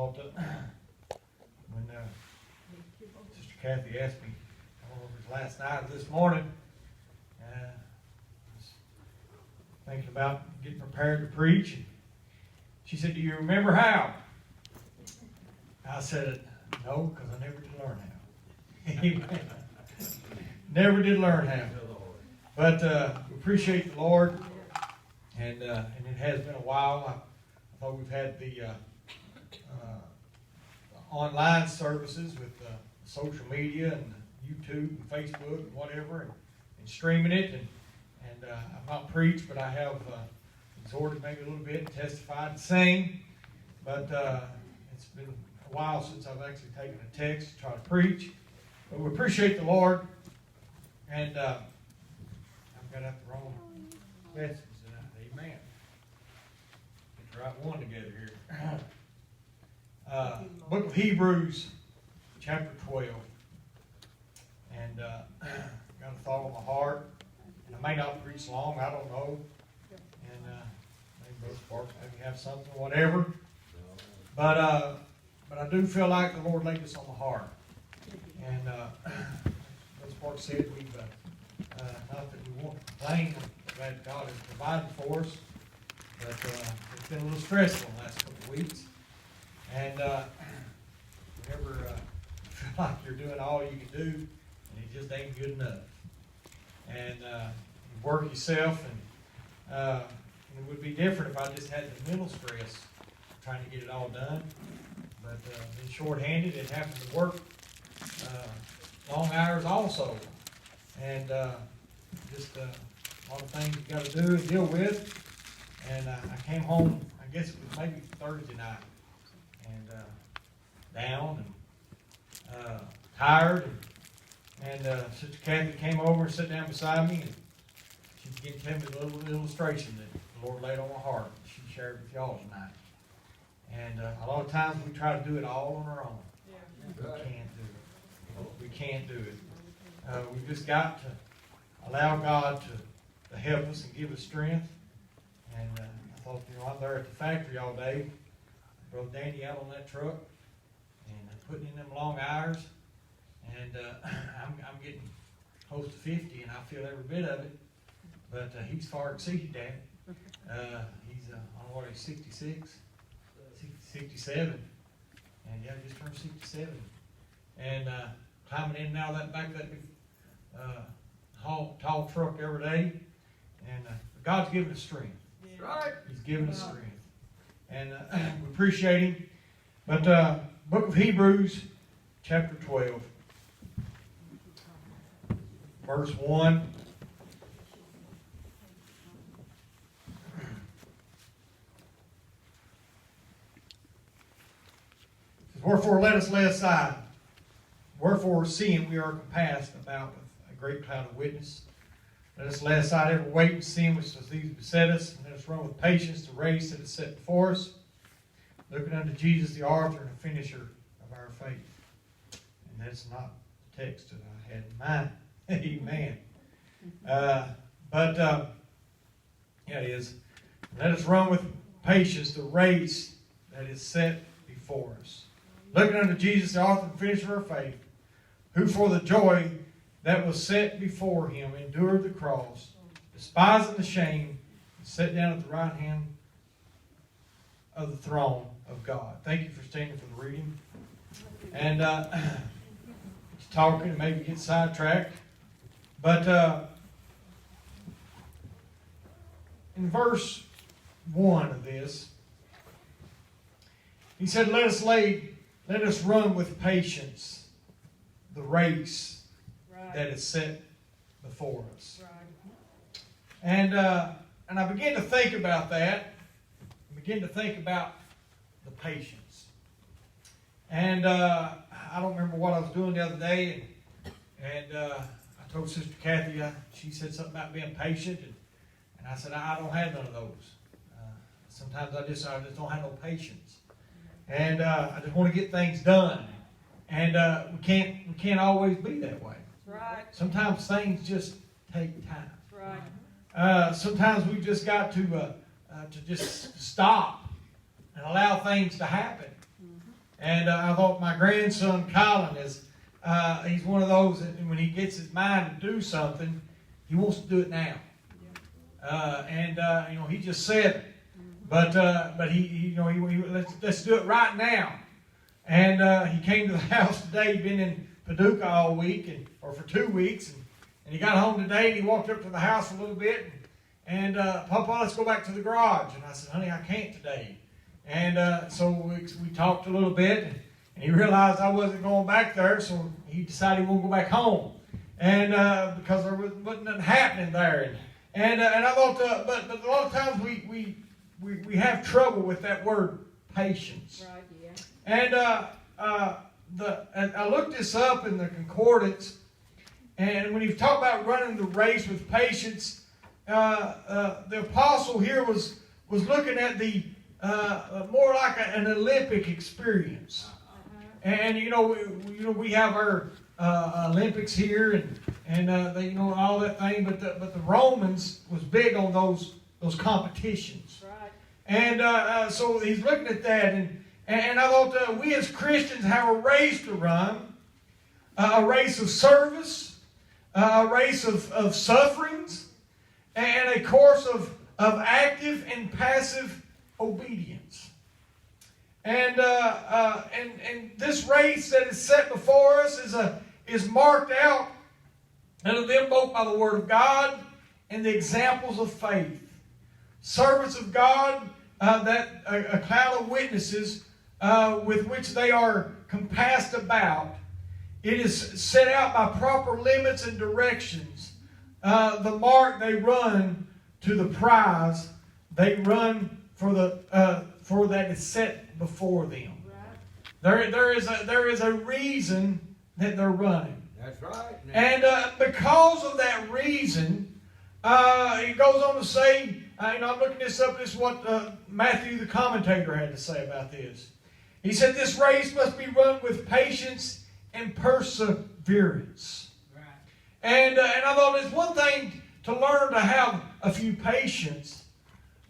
thought that when Sister Kathy asked me, I don't know if it was last night or this morning, I was thinking about getting prepared to preach. And she said, "Do you remember how?" I said, "No, because I never did learn how." Amen. Never did learn how. But we appreciate the Lord, and it has been a while. I thought we've had the online services with social media and YouTube and Facebook and whatever, and streaming it. And I've not preached, but I have exhorted maybe a little bit, and testified and sang. But it's been a while since I've actually taken a text to try to preach. But we appreciate the Lord. And I've got out the wrong message tonight. Amen. Get the right one together here. Book of Hebrews, chapter 12. And got a thought on my heart. And I may not preach long, I don't know. And maybe Brother Sparks maybe have something, whatever. But I do feel like the Lord laid this on my heart. And Brother Sparks said we've not that we want to complain that God has provided for us, but it's been a little stressful the last couple of weeks. And whenever you feel like you're doing all you can do, and it just ain't good enough. And you work yourself, and it would be different if I just had the mental stress trying to get it all done. But being short-handed and having to work long hours also. And just a lot of things you got to do and deal with. And I came home, I guess it was maybe Thursday night, and down and tired. And Sister Kathy came over and sat down beside me, and she began to tell me a little illustration that the Lord laid on my heart. She shared with y'all tonight. And a lot of times we try to do it all on our own. We can't do it. We can't do it. We've just got to allow God to help us and give us strength. And I thought, I'm there at the factory all day, Brother Danny out on that truck, and putting in them long hours. And I'm getting close to 50, and I feel every bit of it. But he's far exceeded that. He's, I don't know what, he's 66, 67. And yeah, just turned 67. And climbing in and out of that back of that tall truck every day. And God's given us strength. That's right. He's given us strength. And we appreciate Him. But Book of Hebrews, chapter 12, verse 1. Wherefore let us lay aside. Wherefore seeing we are compassed about with a great cloud of witness, let us lay aside every weight and sin which does these beset us, and let us run with patience the race that is set before us, looking unto Jesus, the author and the finisher of our faith. And that's not the text that I had in mind. Amen. Yeah, it is. Let us run with patience the race that is set before us, looking unto Jesus, the author and finisher of our faith, who for the joy that was set before him endured the cross, despising the shame, and sat down at the right hand of the throne of God. Thank you for standing for the reading. And talking and maybe get sidetracked. But in verse 1 of this, he said, let us run with patience the race that is set before us. And I began to think about that. I began to think about the patience. And I don't remember what I was doing the other day, and I told Sister Kathy, she said something about being patient, and I said, I don't have none of those. Sometimes I just don't have no patience. And I just want to get things done. And we can't always be that way. Right. Sometimes things just take time. Right. Sometimes we just got to just stop and allow things to happen. And I thought my grandson, Colin, he's one of those that when he gets his mind to do something, he wants to do it now. He just said it. But he let's do it right now. And he came to the house today. He'd been in Paducah all week, or for 2 weeks, and he got home today and he walked up to the house a little bit and Papa, let's go back to the garage. And I said, honey, I can't today. And so we talked a little bit, and he realized I wasn't going back there, so he decided he won't go back home, and because there wasn't nothing happening there. And I thought, but a lot of times we have trouble with that word patience. Right, yeah. And I looked this up in the concordance, and when you talk about running the race with patience, the apostle here was looking at the more like an Olympic experience. And we have our Olympics here and all that thing, but the Romans was big on those competitions. Right. And so he's looking at that, and I thought we as Christians have a race to run, a race of service, a race of sufferings, and a course of active and passive obedience. And this race that is set before us is marked out unto them both by the Word of God and the examples of faith. Servants of God, that a cloud of witnesses with which they are compassed about. It is set out by proper limits and directions. The mark they run to the prize, they run for that is set before them. Right. There is a reason that they're running. That's right. And because of that reason, he goes on to say, I'm looking this up. This is what Matthew the commentator had to say about this. He said, this race must be run with patience and perseverance. Right. And I thought it's one thing to learn to have a few patience,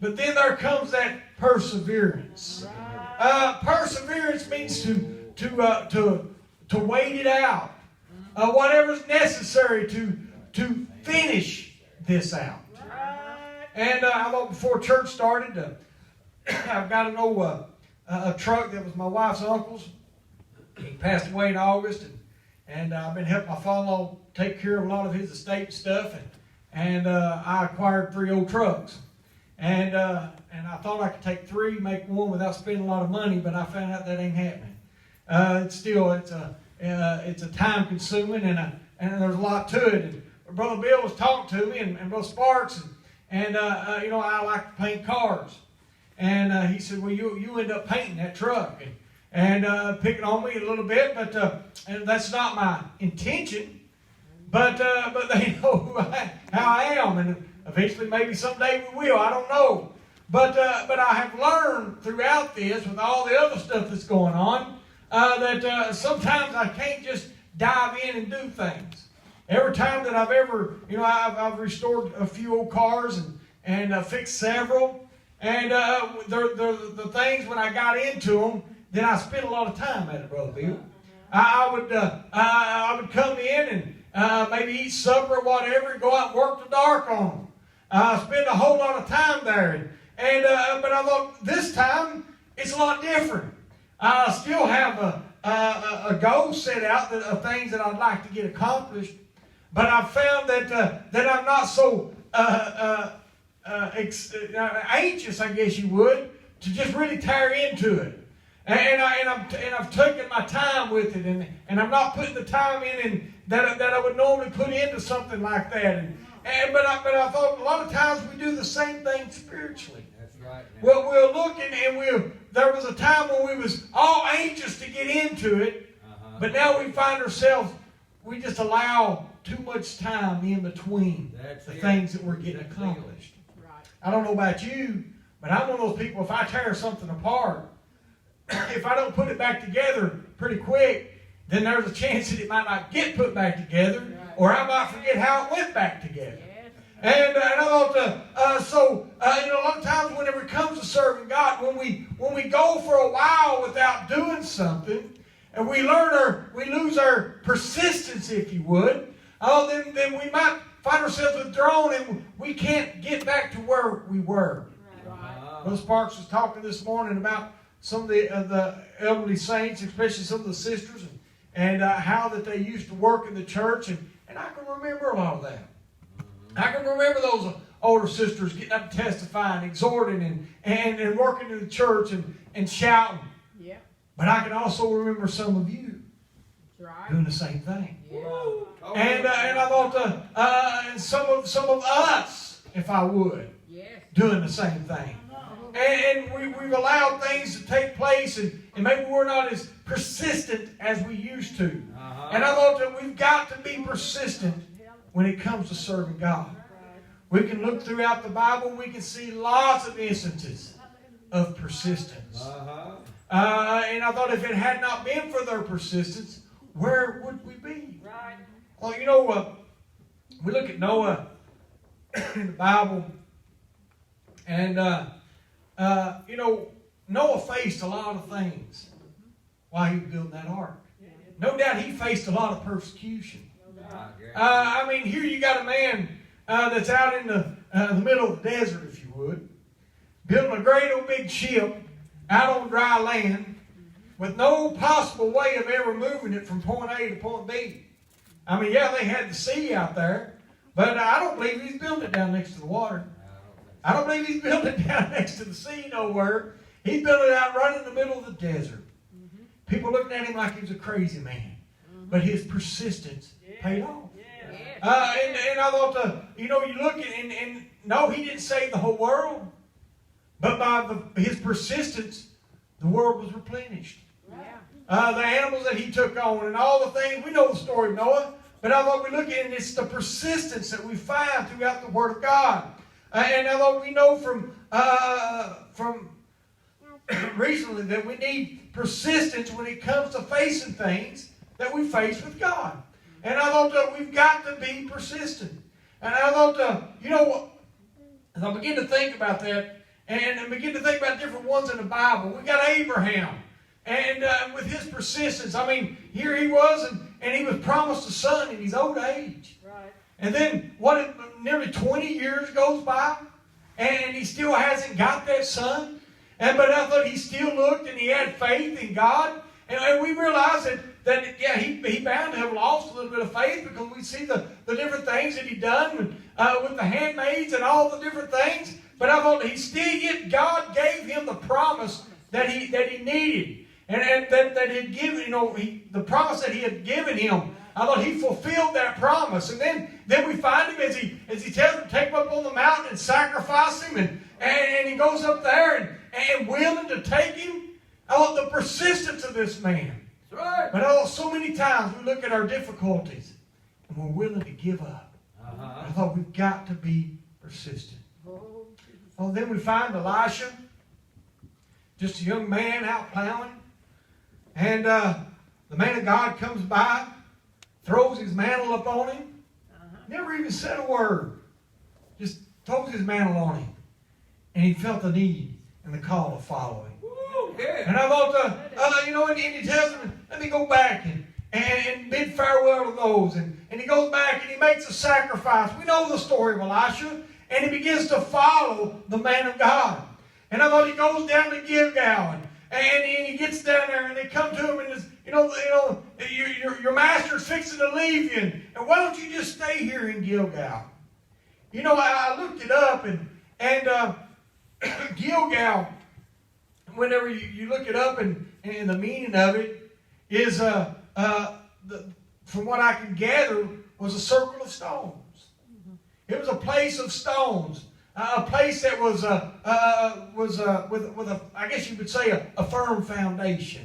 but then there comes that perseverance. Right. Perseverance means to wait it out. Whatever's necessary to finish this out. Right. And I thought before church started, I've got an old a truck that was my wife's uncle's. He passed away in August, and I've been helping my father-in-law take care of a lot of his estate and stuff, and I acquired 3 old trucks. And I thought I could take 3, make one without spending a lot of money, but I found out that ain't happening. It's a time consuming, and there's a lot to it. And Brother Bill was talking to me, and Brother Sparks, and I like to paint cars. And he said, well, you end up painting that truck and picking on me a little bit, but and that's not my intention. But they know how I am, and eventually, maybe someday we will. I don't know. But I have learned throughout this, with all the other stuff that's going on, that sometimes I can't just dive in and do things. Every time that I've ever, I've restored a few old cars and fixed several, and the things when I got into them, then I spent a lot of time at it, Brother Bill. I would come in and maybe eat supper or whatever, and go out and work the dark on them. Spend a whole lot of time there, but I thought this time it's a lot different. I still have a goal set out of things that I'd like to get accomplished, but I've found that I'm not so anxious, I guess you would, to just really tear into it. And I've taken my time with it, and I'm not putting the time in that I would normally put into something like that. But I thought a lot of times we do the same thing spiritually. That's right. Well, we're looking, and there was a time when we was all anxious to get into it, but now we find ourselves, we just allow too much time in between the things that we're getting accomplished. Right. I don't know about you, but I'm one of those people, if I tear something apart, if I don't put it back together pretty quick, then there's a chance that it might not get put back together, or I might forget how it went back together. Yes. And I thought, a lot of times whenever it comes to serving God, when we go for a while without doing something, and we lose our persistence, if you would, then we might find ourselves withdrawn and we can't get back to where we were. Right. Brother Sparks was talking this morning about some of the elderly saints, especially some of the sisters, and how that they used to work in the church, and I can remember a lot of that. I can remember those older sisters getting up testifying, exhorting, and working in the church and shouting. Yeah. But I can also remember some of you Right. doing the same thing. Yeah. And I thought and some of us, if I would, Yes. doing the same thing. And we've allowed things to take place, and maybe we're not as persistent as we used to. And I thought that we've got to be persistent when it comes to serving God. We can look throughout the Bible, we can see lots of instances of persistence. And I thought if it had not been for their persistence, where would we be? Right. Well, we look at Noah in the Bible, and Noah faced a lot of things while he was building that ark. No doubt he faced a lot of persecution. Here you got a man that's out in the middle of the desert, if you would, building a great old big ship out on dry land with no possible way of ever moving it from point A to point B. They had the sea out there, but I don't believe he's building it down next to the water. I don't believe he's building it down next to the sea nowhere. He built it out right in the middle of the desert. People looking at him like he was a crazy man. But his persistence paid off. And I thought, you look at, and no, he didn't save the whole world. But by his persistence, the world was replenished. The animals that he took on and all the things, we know the story of Noah. But I thought we look at it, and it's the persistence that we find throughout the Word of God. And I thought we know from recently that we need persistence when it comes to facing things that we face with God. And I thought that we've got to be persistent. And I thought, as I begin to think about that, and begin to think about different ones in the Bible, we got Abraham. And with his persistence, here he was, and he was promised a son in his old age. Right. And then, nearly 20 years goes by, and he still hasn't got that son. But I thought he still looked, and he had faith in God. And we realized that he bound to have lost a little bit of faith, because we see the different things that he done with the handmaids and all the different things. But I thought God gave him the promise that he needed, and that he'd given, the promise that he had given him. I thought he fulfilled that promise. And then we find him as he tells him to take him up on the mountain and sacrifice him, and he goes up there and willing to take him. I thought the persistence of this man. Right. But I thought so many times we look at our difficulties and we're willing to give up. I thought we've got to be persistent. Then we find Elisha, just a young man out plowing, and the man of God comes by, throws his mantle up on him, never even said a word, just throws his mantle on him, and he felt the need and the call to follow him. And I thought, and he tells him, let me go back and bid farewell to those. And he goes back and he makes a sacrifice. We know the story of Elisha. And he begins to follow the man of God. And I thought he goes down to Gilgal. And he gets down there, and they come to him and says, your master's fixing to leave you. And why don't you just stay here in Gilgal? I looked it up, and Gilgal, whenever you look it up, and the meaning of it is, from what I can gather, was a circle of stones. It was a place of stones, a place that was with a, I guess you would say, a firm foundation.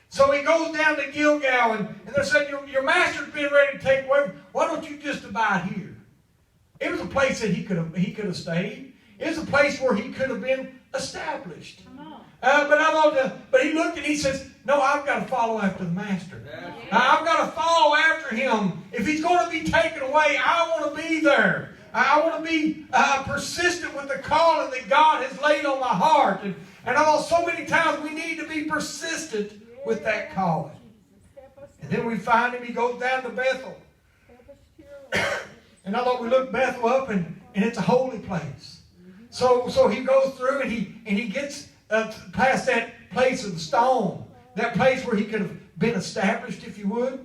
So he goes down to Gilgal, and they're saying, your master's been ready to take away. Why don't you just abide here? It was a place that he could have stayed. It was a place where he could have been established. But he looked and he says, no, I've got to follow after the master. I've got to follow after him. If he's going to be taken away, I want to be there. I want to be persistent with the calling that God has laid on my heart. And I know so many times we need to be persistent with that calling. And then we find him, he goes down to Bethel. And I thought we looked Bethel up, and it's a holy place. So he goes through, and he gets past that place of the stone, that place where he could have been established, if you would.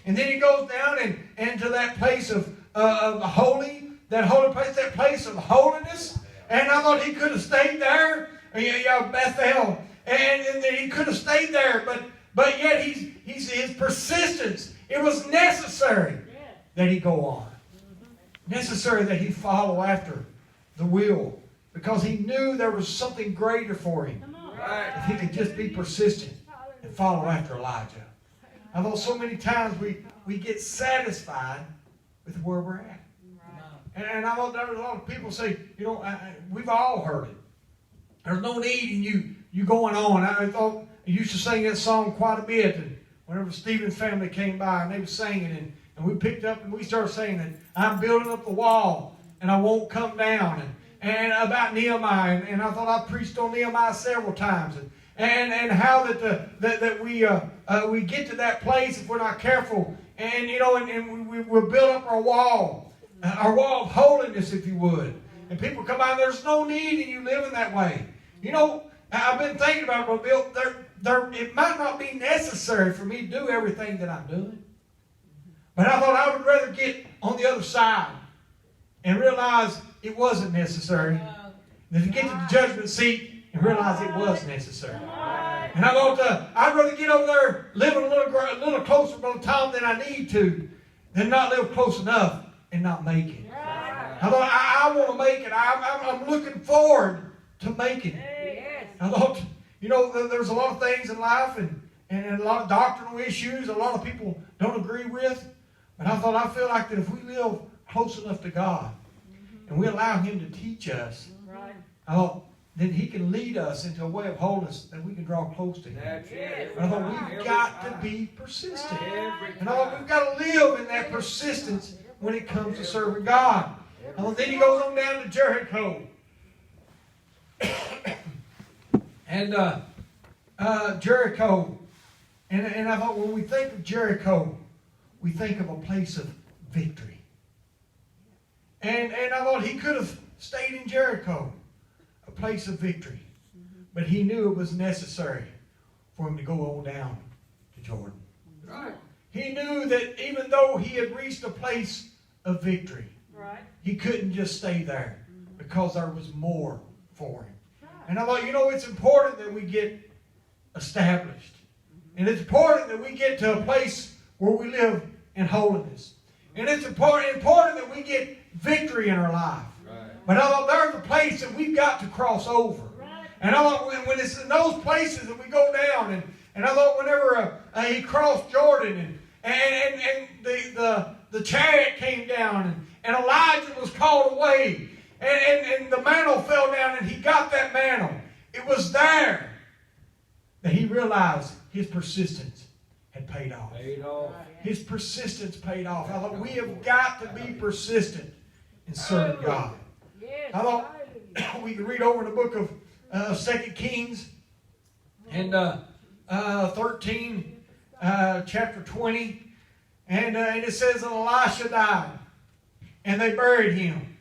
And then he goes down and to that place of holy, that holy place, that place of holiness. And I thought he could have stayed there, Bethel, and then he could have stayed there, but yet his persistence. It was necessary that he go on. Necessary that he follow after the will, because he knew there was something greater for him. If he could just be persistent and follow after Elijah. I thought so many times we get satisfied with where we're at. And I thought there was a lot of people say, we've all heard it. There's no need in you going on. I thought I used to sing that song quite a bit. And whenever Stephen's family came by and they were singing, and we picked up and we started saying that I'm building up the wall and I won't come down. And about Nehemiah, and I thought I preached on Nehemiah several times, and how that we get to that place if we're not careful, and we'll build up our wall of holiness, if you would. And people come by, there's no need in you living that way. I've been thinking about it, Bill. It might not be necessary for me to do everything that I'm doing, but I thought I would rather get on the other side and realize it wasn't necessary than to get to the judgment seat and realize it was necessary. And I thought I'd rather get over there living a little closer by the time than I need to than not live close enough and not make it. I thought I want to make it. I'm looking forward to making it. I thought, there's a lot of things in life and a lot of doctrinal issues a lot of people don't agree with. But I thought I feel like that if we live close enough to God and we allow Him to teach us, I thought then He can lead us into a way of holiness that we can draw close to Him. And I thought we've got to be persistent. And I thought we've got to live in that persistence when it comes to serving God. And then he goes on down to Jericho. And Jericho. And I thought when we think of Jericho, we think of a place of victory. And I thought he could have stayed in Jericho, a place of victory. But he knew it was necessary for him to go on down to Jordan. Right. He knew that even though he had reached a place of victory, he couldn't just stay there because there was more for him. And I thought, it's important that we get established. And it's important that we get to a place where we live in holiness. And it's important that we get victory in our life. Right. But I thought there's a place that we've got to cross over. Right. And I thought when it's in those places that we go down, and I thought whenever he crossed Jordan and the chariot came down and Elijah was called away and the mantle fell down and he got that mantle. It was there that he realized his persistence had paid off. His persistence paid off. I thought we have got to be persistent in serving God. I thought we could read over in the book of 2 Kings and 13, chapter 20. And it says that Elisha died, and they buried him.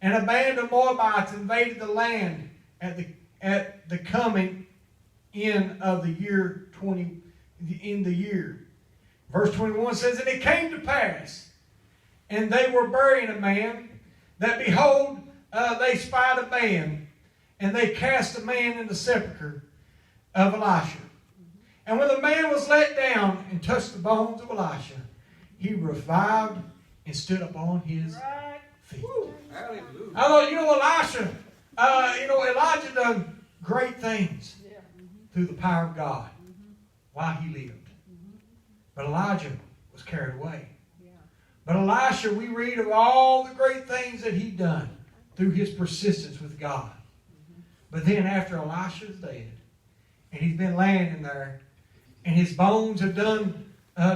And a band of Moabites invaded the land at the coming in of the year 20, in the year. Verse 21 says, and it came to pass, and they were burying a man, that behold, they spied a man, and they cast a man in the sepulchre of Elisha. And when the man was let down and touched the bones of Elisha, he revived and stood up on his feet. Hallelujah. I thought, Elijah done great things through the power of God while he lived. But Elijah was carried away. But Elisha, we read of all the great things that he'd done through his persistence with God. But then after Elisha's dead, and he's been laying in there, and his bones have done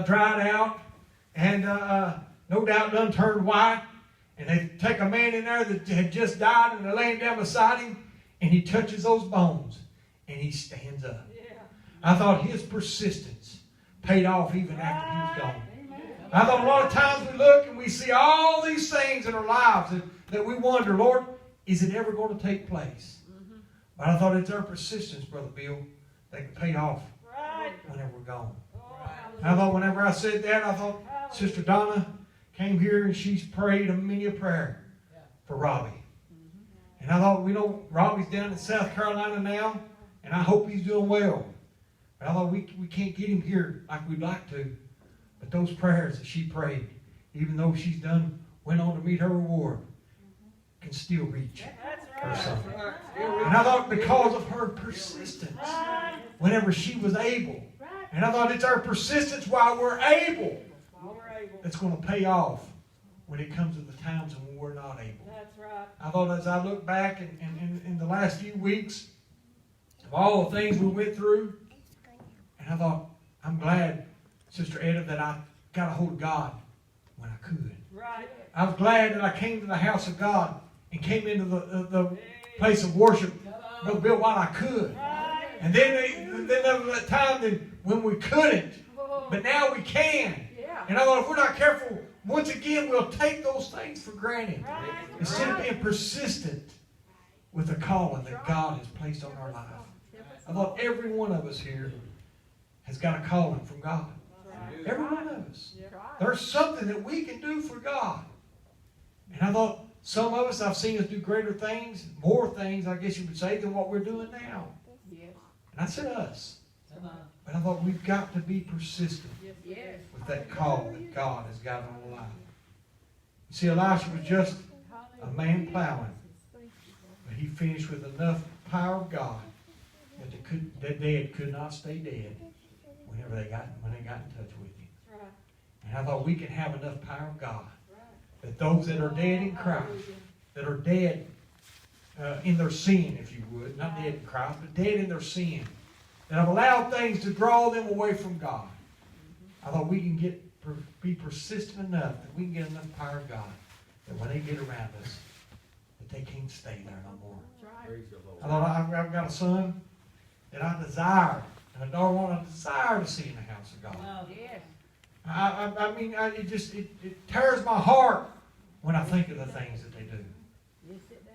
dried out, and no doubt done turned white, and they take a man in there that had just died, and they're laying down beside him, and he touches those bones, and he stands up. I thought his persistence paid off even after he was gone. I thought a lot of times we look and we see all these things in our lives that we wonder, Lord, is it ever going to take place? But I thought it's our persistence, Brother Bill, that can pay off whenever we're gone. And I thought whenever I said that, I thought Sister Donna came here and she's prayed many a prayer for Robbie. And I thought, we know Robbie's down in South Carolina now, and I hope he's doing well. But I thought we can't get him here like we'd like to. But those prayers that she prayed, even though went on to meet her reward, can still reach her son. And I thought because of her persistence, whenever she was able, and I thought it's our persistence while we're able that's going to pay off when it comes to the times when we're not able. That's right. I thought as I look back in the last few weeks of all the things we went through, and I thought, I'm glad, Sister Etta, that I got a hold of God when I could. Right. I was glad that I came to the house of God and came into the place of worship, Brother Bill, while I could. And then there was that time when we couldn't, but now we can. And I thought if we're not careful, once again we'll take those things for granted instead of being persistent with the calling that God has placed on our life. I thought every one of us here has got a calling from God. Every one of us. There's something that we can do for God. And I thought some of us, I've seen us do greater things, more things, I guess you would say, than what we're doing now. And I said us. But I thought we've got to be persistent with that call that God has got on our life. You see, Elisha was just a man plowing, but he finished with enough power of God that the dead could not stay dead when they got in touch with him. And I thought we can have enough power of God that those that are dead in Christ, that are dead in their sin, if you would, not dead in Christ, but dead in their sin, that have allowed things to draw them away from God. I thought we can be persistent enough that we can get enough power of God that when they get around us, that they can't stay there no more. I thought I've got a son that I desire, and a daughter I desire to see in the house of God. It tears my heart when I think of the things that they do.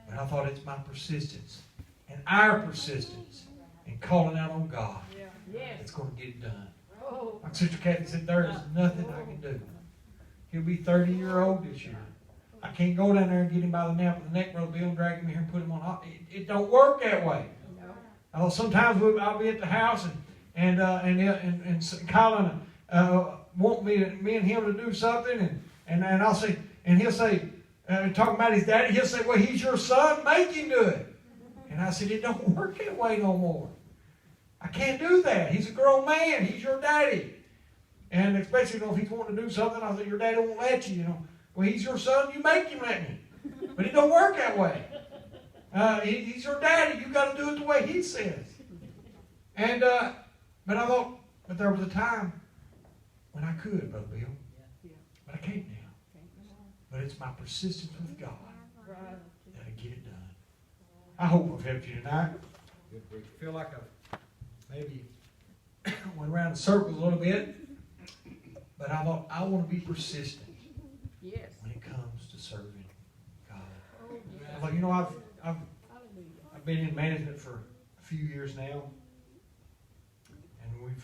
But I thought it's my persistence and our persistence in calling out on God that's going to get it done. Like Sister Kathy said, there is nothing I can do. He'll be 30-year-old this year. I can't go down there and get him by the nape of the neck, Brother Bill, and drag him here and put him on. It don't work that way. I know sometimes I'll be at the house and Colin want me and him to do something, and I'll say, and he'll say, talking about his daddy, he'll say, well, he's your son, make him do it. And I said, it don't work that way no more. I can't do that. He's a grown man. He's your daddy. And especially if he's wanting to do something, I said, your daddy won't let you. Well, he's your son. You make him let me. But it don't work that way. He's your daddy. You got to do it the way he says. And but I thought, but there was a time when I could, Brother Bill. But I can't now. But it's my persistence with God that'll get it done. I hope I've helped you tonight. I feel like I've maybe went around in circles a little bit, but I thought I want to be persistent when it comes to serving God. I thought, I've been in management for a few years now, and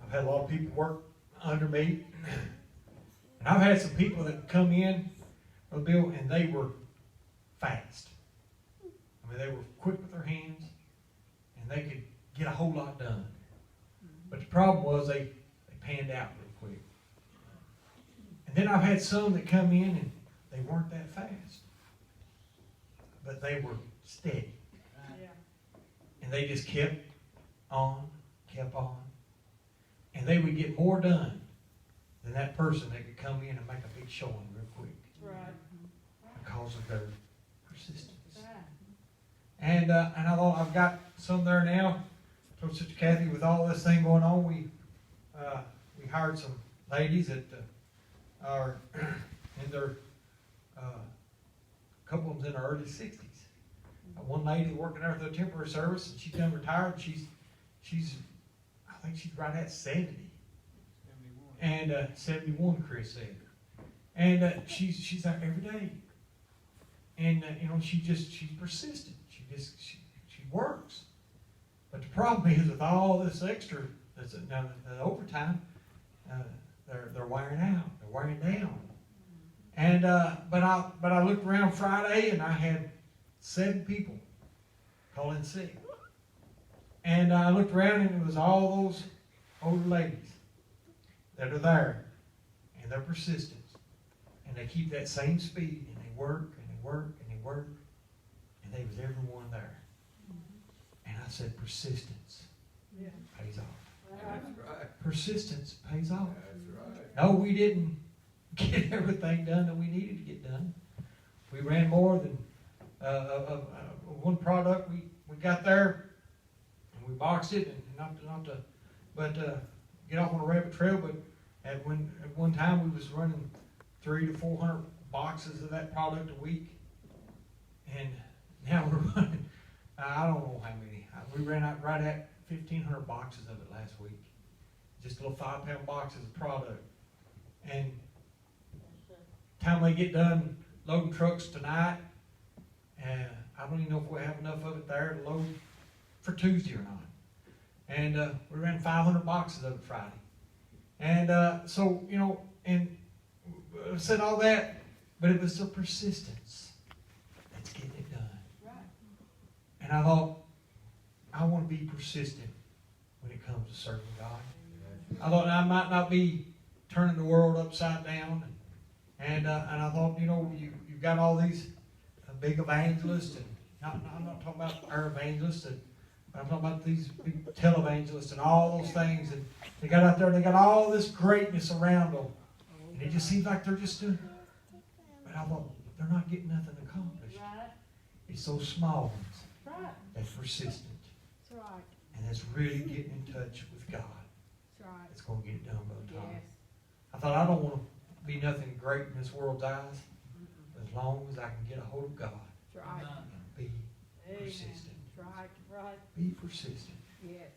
I've had a lot of people work under me, and I've had some people that come in, Brother Bill, and they were fast. I mean, they were quick with their hands, and they could get a whole lot done. But the problem was they panned out real quick. And then I've had some that come in and they weren't that fast. But they were steady. And they just kept on. And they would get more done than that person that could come in and make a big showing real quick. Because of their persistence. And I thought I've got some there now. So Sister Kathy, with all this thing going on, we hired some ladies that are in their a couple of them's in their early 60s. One lady working there for the temporary service, and she's done retired. She's I think she's right at 70. And 71, Chris said. And she's out every day. And she's persistent. She works. But the problem is with all this extra, now the overtime, they're wearing out. They're wearing down. And but I looked around Friday and I had 7 people call in sick. And I looked around and it was all those older ladies that are there, and they're persistent, and they keep that same speed, and they work and they work and they work, and there was everyone there. And I said, persistence pays off. That's right. Persistence pays off. That's right. No, we didn't get everything done that we needed to get done. We ran more than one product. We got there and we boxed it, and not to get off on a rabbit trail, but at one time we was running 300 to 400 boxes of that product a week, and now we're running I don't know how many. We ran out right at 1,500 boxes of it last week. Just little 5-pound boxes of product. And time they get done loading trucks tonight, and I don't even know if we have enough of it there to load for Tuesday or not. And we ran 500 boxes of it Friday. And so, and I said all that, but it was the persistence that's getting it done. Right. And I thought, I want to be persistent when it comes to serving God. I thought I might not be turning the world upside down. And I thought, you've got all these big evangelists, and I'm not talking about our evangelists, but I'm talking about these big televangelists and all those things. And they got out there and they got all this greatness around them. And it just seems like they're just doing, but I thought, they're not getting nothing accomplished. Right. It's those small ones Right. that's persistent That's right. and that's really getting in touch with God. That's right. That's going to get it done, Brother Tom. Yes. I thought, I don't want to be nothing great in this world's eyes, but as long as I can get a hold of God That's right. and be Amen. persistent. That's right. Right. Be persistent. Yes.